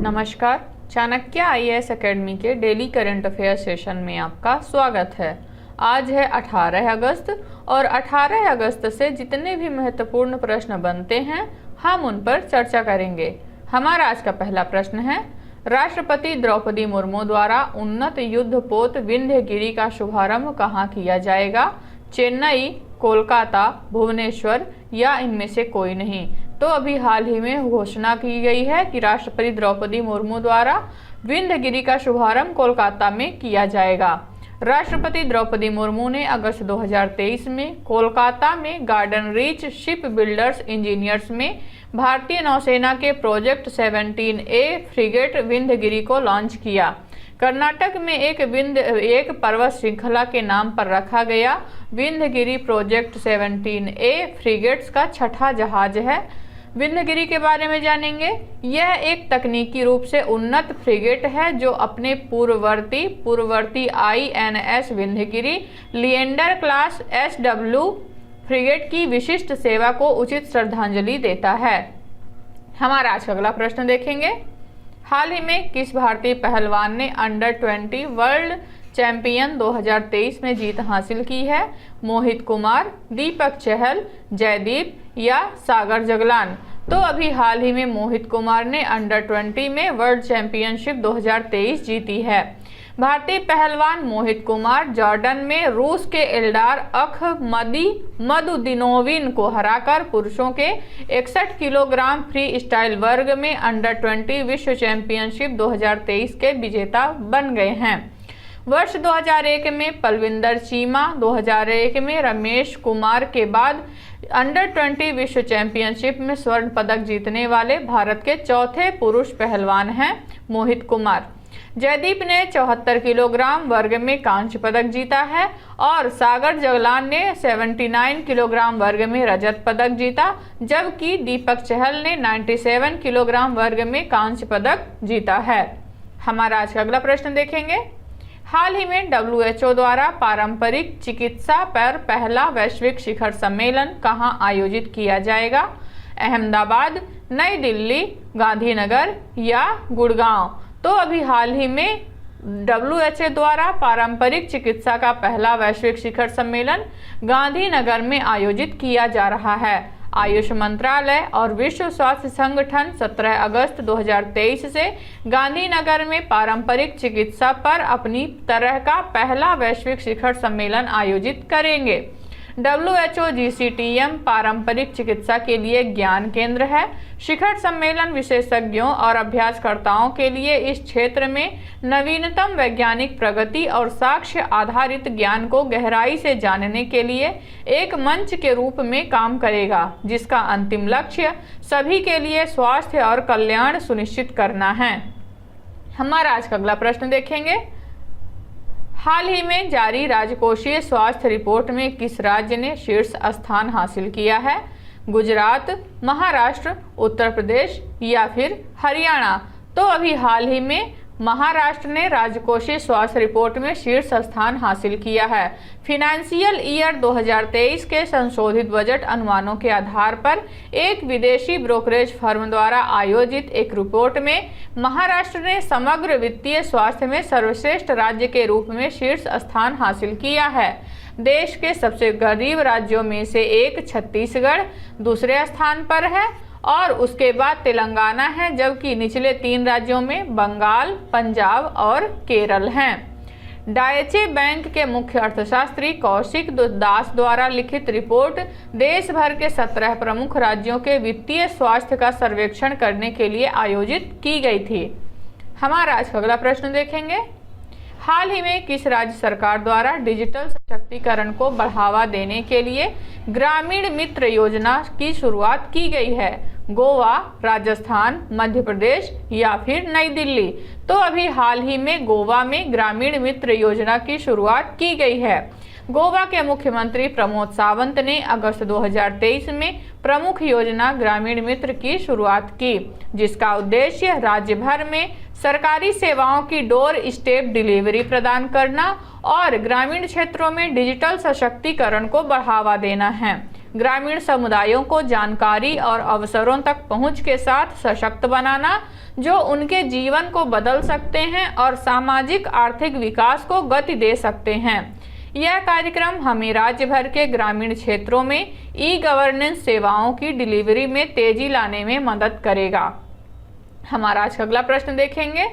नमस्कार। Chanakya IAS academy के daily current affair session में आपका स्वागत है। आज है 18 अगस्त और 18 अगस्त से जितने भी महत्वपूर्ण प्रश्न बनते हैं हम उन पर चर्चा करेंगे। हमारा आज का पहला प्रश्न है, राष्ट्रपति द्रौपदी मुर्मू द्वारा उन्नत युद्धपोत विंध्यगिरि का शुभारंभ कहाँ किया जाएगा? चेन्नई, कोलकाता, भुवनेश्वर या इनमें से कोई नहीं। तो अभी हाल ही में घोषणा की गई है कि राष्ट्रपति द्रौपदी मुर्मू द्वारा विंध्यगिरि का शुभारंभ कोलकाता में किया जाएगा। राष्ट्रपति द्रौपदी मुर्मू ने अगस्त 2023 में कोलकाता में garden reach ship builders engineers में भारतीय नौसेना के प्रोजेक्ट 17A फ्रिगेट विंध्यगिरि को लॉन्च किया। कर्नाटक में एक पर्वत श्रृंखला के नाम पर रखा गया विंध्यगिरि प्रोजेक्ट 17A फ्रिगेट्स का छठा जहाज है। विंध्यगिरि के बारे में जानेंगे। यह एक तकनीकी रूप से उन्नत फ्रिगेट है जो अपने पूर्ववर्ती INS Vindhyagiri Leander class SW frigate की विशिष्ट सेवा को उचित श्रद्धांजलि देता है। हमारा आज का अगला प्रश्न देखेंगे। हाल ही में किस भारतीय पहलवान ने अंडर-20 वर्ल्ड चैंपियन 2023 में जीत हासिल की है? मोहित कुमार, दीपक चहल, जयदीप या सागर जगलान। तो अभी हाल ही में मोहित कुमार ने अंडर-20 में वर्ल्ड चैंपियनशिप 2023 जीती है। भारतीय पहलवान मोहित कुमार जॉर्डन में रूस के एल्डार अखमदुदिनोविन को हराकर पुरुषों के 61 किलोग्राम फ्री स्टाइल वर्ग में अंडर-20 विश्व चैंपियनशिप 2023 के विजेता बन गए हैं। वर्ष 2001 में पलविंदर चीमा, 2001 में रमेश कुमार के बाद अंडर-20 विश्व चैंपियनशिप में स्वर्ण पदक जीतने वाले भारत के चौथे पुरुष पहलवान हैं मोहित कुमार। जयदीप ने 74 किलोग्राम वर्ग में कांस्य पदक जीता है और सागर जगलान ने 79 किलोग्राम वर्ग में रजत पदक जीता, जबकि दीपक चहल ने 97 किलोग्राम वर्ग में कांस्य पदक जीता है। हमारा आज का अगला प्रश्न देखेंगे। हाल ही में WHO द्वारा पारंपरिक चिकित्सा पर पहला वैश्विक शिखर सम्मेलन कहाँ आयोजित किया जाएगा? अहमदाबाद, नई दिल्ली, गांधीनगर या गुड़गांव। तो अभी हाल ही में WHO द्वारा पारंपरिक चिकित्सा का पहला वैश्विक शिखर सम्मेलन गांधीनगर में आयोजित किया जा रहा है। आयुष मंत्रालय और विश्व स्वास्थ्य संगठन 17 अगस्त 2023 से गांधीनगर में पारंपरिक चिकित्सा पर अपनी तरह का पहला वैश्विक शिखर सम्मेलन आयोजित करेंगे। WHO GCTM पारंपरिक चिकित्सा के लिए ज्ञान केंद्र है। शिखर सम्मेलन विशेषज्ञों और अभ्यासकर्ताओं के लिए इस क्षेत्र में नवीनतम वैज्ञानिक प्रगति और साक्ष्य आधारित ज्ञान को गहराई से जानने के लिए एक मंच के रूप में काम करेगा, जिसका अंतिम लक्ष्य सभी के लिए स्वास्थ्य और कल्याण सुनिश्चित करना है। हमारा आज का अगला प्रश्न देखेंगे। हाल ही में जारी राजकोषीय स्वास्थ्य रिपोर्ट में किस राज्य ने शीर्ष स्थान हासिल किया है? गुजरात, महाराष्ट्र, उत्तर प्रदेश या फिर हरियाणा। तो अभी हाल ही में महाराष्ट्र ने राजकोषीय स्वास्थ्य रिपोर्ट में शीर्ष स्थान हासिल किया है। फिनेंशियल ईयर 2023 के संशोधित बजट अनुमानों के आधार पर एक विदेशी ब्रोकरेज फर्म द्वारा आयोजित एक रिपोर्ट में महाराष्ट्र ने समग्र वित्तीय स्वास्थ्य में सर्वश्रेष्ठ राज्य के रूप में शीर्ष स्थान हासिल किया है। देश के सबसे गरीब राज्यों में से एक छत्तीसगढ़ दूसरे स्थान पर है और उसके बाद तेलंगाना है, जबकि निचले 3 राज्यों में बंगाल, पंजाब और केरल हैं। डायचे बैंक के मुख्य अर्थशास्त्री कौशिक दास द्वारा लिखित रिपोर्ट देश भर के 17 प्रमुख राज्यों के वित्तीय स्वास्थ्य का सर्वेक्षण करने के लिए आयोजित की गई थी। हमारा आज का अगला प्रश्न देखेंगे। हाल ही में किस राज्य सरकार द्वारा डिजिटल सशक्तिकरण को बढ़ावा देने के लिए ग्रामीण मित्र योजना की शुरुआत की गई है? गोवा, राजस्थान, मध्य प्रदेश या फिर नई दिल्ली। तो अभी हाल ही में गोवा में ग्रामीण मित्र योजना की शुरुआत की गई है। गोवा के मुख्यमंत्री प्रमोद सावंत ने अगस्त 2023 में प्रमुख योजना ग्रामीण मित्र की शुरुआत की, जिसका उद्देश्य राज्य भर में सरकारी सेवाओं की डोर स्टेप डिलीवरी प्रदान करना और ग्रामीण क्षेत्रों में डिजिटल सशक्तिकरण को बढ़ावा देना है। ग्रामीण समुदायों को जानकारी और अवसरों तक पहुंच के साथ सशक्त बनाना जो उनके जीवन को बदल सकते हैं और सामाजिक आर्थिक विकास को गति दे सकते हैं। यह कार्यक्रम हमें राज्य भर के ग्रामीण क्षेत्रों में ई गवर्नेंस सेवाओं की डिलीवरी में तेजी लाने में मदद करेगा। हमारा आज का अगला प्रश्न देखेंगे।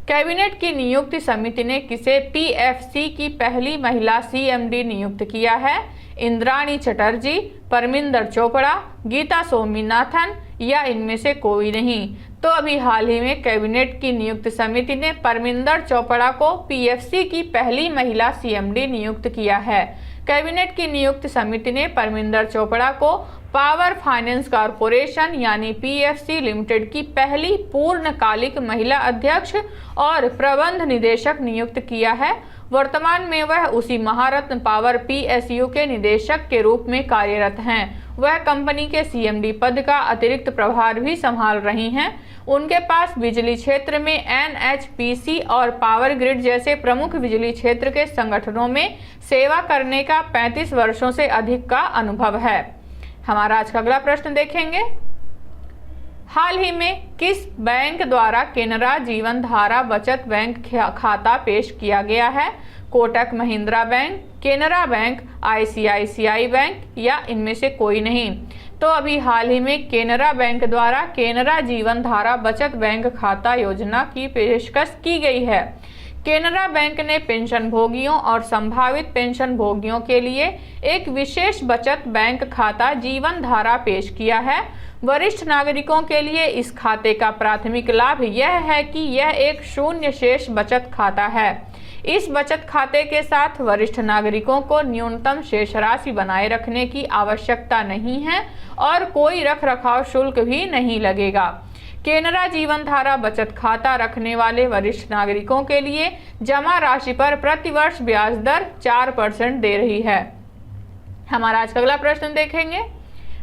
कैबिनेट की नियुक्ति समिति ने किसे पीएफसी की पहली महिला सीएमडी नियुक्त किया है? इंद्राणी चटर्जी, परमिंदर चोपड़ा, गीता स्वामीनाथन या इनमें से कोई नहीं। तो अभी हाल ही में कैबिनेट की नियुक्त समिति ने परमिंदर चोपड़ा को पीएफसी की पहली महिला सीएमडी नियुक्त किया है। कैबिनेट की नियुक्त समिति ने परमिंदर चोपड़ा को पावर फाइनेंस कॉरपोरेशन यानी पीएफसी लिमिटेड की पहली पूर्णकालिक महिला अध्यक्ष और प्रबंध निदेशक नियुक्त किया है। वर्तमान में वह उसी महारत्न पावर पीएसयू के निदेशक के रूप में कार्यरत हैं। वह कंपनी के सीएमडी पद का अतिरिक्त प्रभार भी संभाल रही हैं। उनके पास बिजली क्षेत्र में एनएचपीसी और पावर ग्रिड जैसे प्रमुख बिजली क्षेत्र के संगठनों में सेवा करने का 35 वर्षों से अधिक का अनुभव है। हमारा आज का अगला प्रश्न देखेंगे। हाल ही में किस बैंक द्वारा केनरा जीवन धारा बचत बैंक खाता पेश किया गया है? Kotak Mahindra bank, Canara bank, ICICI bank या इनमें से कोई नहीं। तो अभी हाल ही में केनरा बैंक द्वारा केनरा जीवन धारा बचत बैंक खाता योजना की पेशकश की गई है। केनरा बैंक ने पेंशन भोगियों और संभावित पेंशन भोगियों के लिए एक विशेष बचत बैंक खाता जीवन धारा पेश किया है। वरिष्ठ नागरिकों के लिए इस खाते का प्राथमिक लाभ यह है कि यह एक शून्य शेष बचत खाता है। इस बचत खाते के साथ वरिष्ठ नागरिकों को न्यूनतम शेष राशि बनाए रखने की आवश्यकता नहीं है और कोई रखरखाव शुल्क भी नहीं लगेगा। केनरा जीवन धारा बचत खाता रखने वाले वरिष्ठ नागरिकों के लिए जमा राशि पर प्रतिवर्ष ब्याज दर 4% दे रही है। हमारा आज का अगला प्रश्न देखेंगे।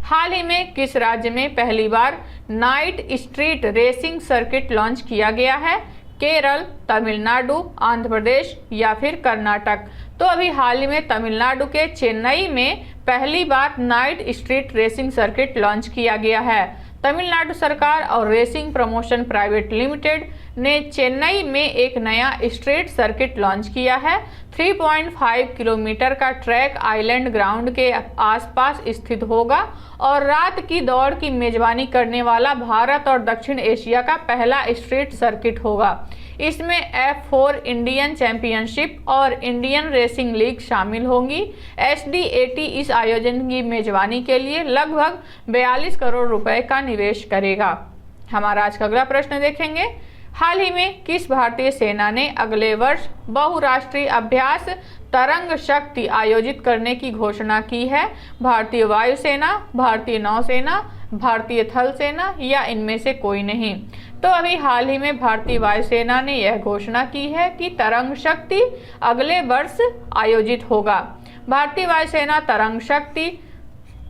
हाल ही में किस राज्य में पहली बार night street racing circuit launch किया गया है? केरल, तमिलनाडु, आंध्र प्रदेश या फिर कर्नाटक। तो अभी हाल ही में तमिलनाडु के चेन्नई में पहली बार night street racing circuit launch किया गया है। तमिलनाडु सरकार और रेसिंग प्रमोशन प्राइवेट लिमिटेड ने चेन्नई में एक नया स्ट्रीट सर्किट लॉन्च किया है। 3.5 किलोमीटर का ट्रैक आइलैंड ग्राउंड के आसपास स्थित होगा और रात की दौड़ की मेजबानी करने वाला भारत और दक्षिण एशिया का पहला स्ट्रीट सर्किट होगा। इसमें F4 इंडियन चैंपियनशिप और इंडियन रेसिंग लीग शामिल होंगी। SDAT इस आयोजन की मेजबानी के लिए लगभग 42 करोड़ रुपए का निवेश करेगा। हमारा आज का अगला प्रश्न देखेंगे। हाल ही में किस भारतीय सेना ने अगले वर्ष बहुराष्ट्रीय अभ्यास तरंग शक्ति आयोजित करने की घोषणा की है? भारतीय वायुसेना, भारतीय नौसेना, भारतीय थल सेना या इनमें से कोई नहीं। तो अभी हाल ही में भारतीय वायुसेना ने यह घोषणा की है कि तरंग शक्ति अगले वर्ष आयोजित होगा। भारतीय वायुसेना तरंग शक्ति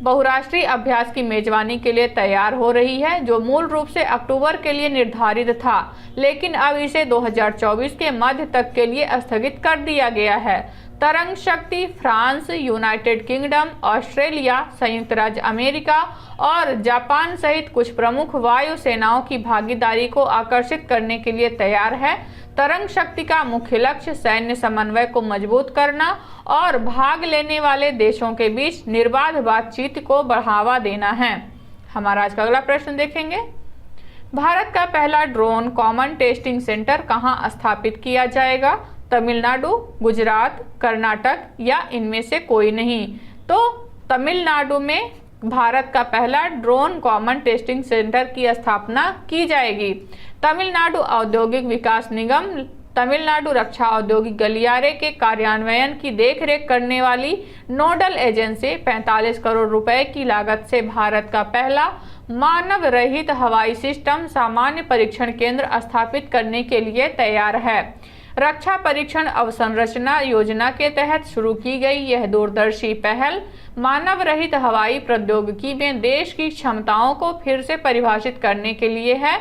बहुराष्ट्रीय अभ्यास की मेजबानी के लिए तैयार हो रही है, जो मूल रूप से अक्टूबर के लिए निर्धारित था, लेकिन अब इसे 2024 के मध्य तक के लिए स्थगित कर दिया गया है। तरंग शक्ति फ्रांस, यूनाइटेड किंगडम, ऑस्ट्रेलिया, संयुक्त राज्य अमेरिका और जापान सहित कुछ प्रमुख वायु सेनाओं की भागीदारी को आकर्षित करने के लिए तैयार है। तरंग शक्ति का मुख्य लक्ष्य सैन्य समन्वय को मजबूत करना और भाग लेने वाले देशों के बीच निर्बाध बातचीत को बढ़ावा देना है। हमारा आज का अगला प्रश्न देखेंगे। भारत का पहला ड्रोन कॉमन टेस्टिंग सेंटर कहां स्थापित किया जाएगा? तमिलनाडु, गुजरात, कर्नाटक या इनमें से कोई नहीं। तो तमिलनाडु में भारत का पहला ड्रोन कॉमन टेस्टिंग सेंटर की स्थापना की जाएगी। तमिलनाडु औद्योगिक विकास निगम तमिलनाडु रक्षा औद्योगिक गलियारे के कार्यान्वयन की देखरेख करने वाली नोडल एजेंसी 45 करोड़ रुपए की लागत से भारत का पहला मानव रहित हवाई सिस्टम सामान्य परीक्षण केंद्र स्थापित करने के लिए तैयार है। रक्षा परीक्षण अवसंरचना योजना के तहत शुरू की गई यह दूरदर्शी पहल मानव रहित हवाई प्रौद्योगिकी में देश की क्षमताओं को फिर से परिभाषित करने के लिए है।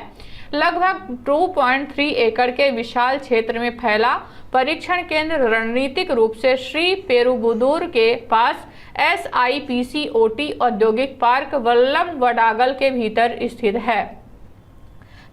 लगभग 2.3 एकड़ के विशाल क्षेत्र में फैला परीक्षण केंद्र रणनीतिक रूप से श्री पेरुबुदूर के पास SIPCOT औद्योगिक पार्क वल्लभ वडागल के भीतर स्थित है।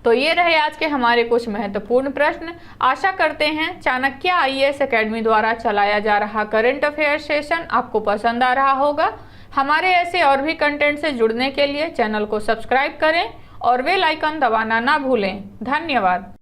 तो ये रहे आज के हमारे कुछ महत्वपूर्ण प्रश्न। आशा करते हैं चाणक्य IAS एकेडमी द्वारा चलाया जा रहा करंट अफेयर सेशन आपको पसंद आ रहा होगा। हमारे ऐसे और भी कंटेंट से जुड़ने के लिए चैनल को सब्सक्राइब करें और बेल आइकन दबाना ना भूलें। धन्यवाद।